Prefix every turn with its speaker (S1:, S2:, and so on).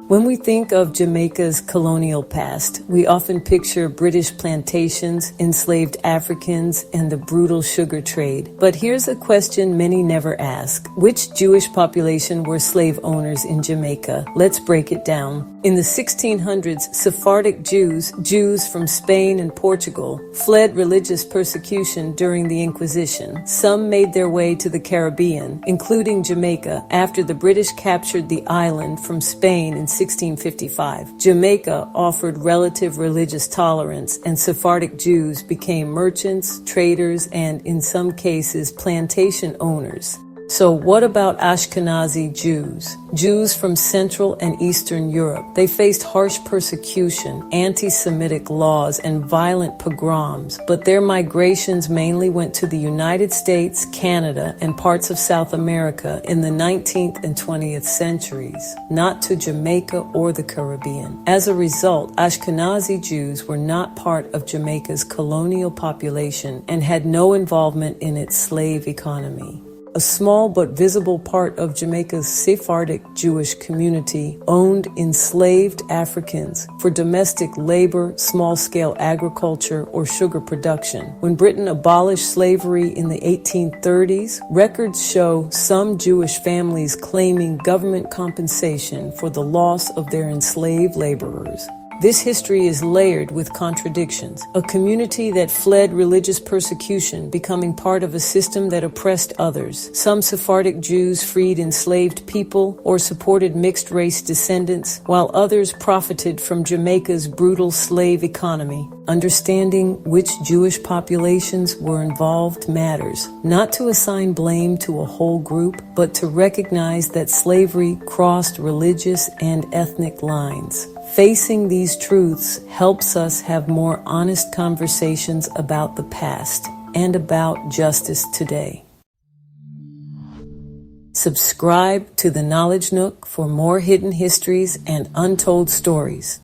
S1: When we think of Jamaica's colonial past, we often picture British plantations, enslaved Africans, and the brutal sugar trade. But here's a question many never ask. Which Jewish population were slave owners in Jamaica? Let's break it down. In the 1600s, Sephardic Jews from Spain and Portugal, fled religious persecution during the Inquisition. Some made their way to the Caribbean, including Jamaica, after the British captured the island from Spain in 1655. Jamaica offered relative religious tolerance, and Sephardic Jews became merchants, traders, and, in some cases, plantation owners. So what about Ashkenazi Jews? Jews from Central and Eastern Europe. They faced harsh persecution, anti-Semitic laws, and violent pogroms, but their migrations mainly went to the United States, Canada, and parts of South America in the 19th and 20th centuries, not to Jamaica or the Caribbean. As a result, Ashkenazi Jews were not part of Jamaica's colonial population and had no involvement in its slave economy. A small but visible part of Jamaica's Sephardic Jewish community owned enslaved Africans for domestic labor, small-scale agriculture, or sugar production. When Britain abolished slavery in the 1830s, records show some Jewish families claiming government compensation for the loss of their enslaved laborers. This history is layered with contradictions. A community that fled religious persecution, becoming part of a system that oppressed others. Some Sephardic Jews freed enslaved people or supported mixed-race descendants, while others profited from Jamaica's brutal slave economy. Understanding which Jewish populations were involved matters, not to assign blame to a whole group, but to recognize that slavery crossed religious and ethnic lines. Facing these truths helps us have more honest conversations about the past and about justice today. Subscribe to the Knowledge Nook for more hidden histories and untold stories.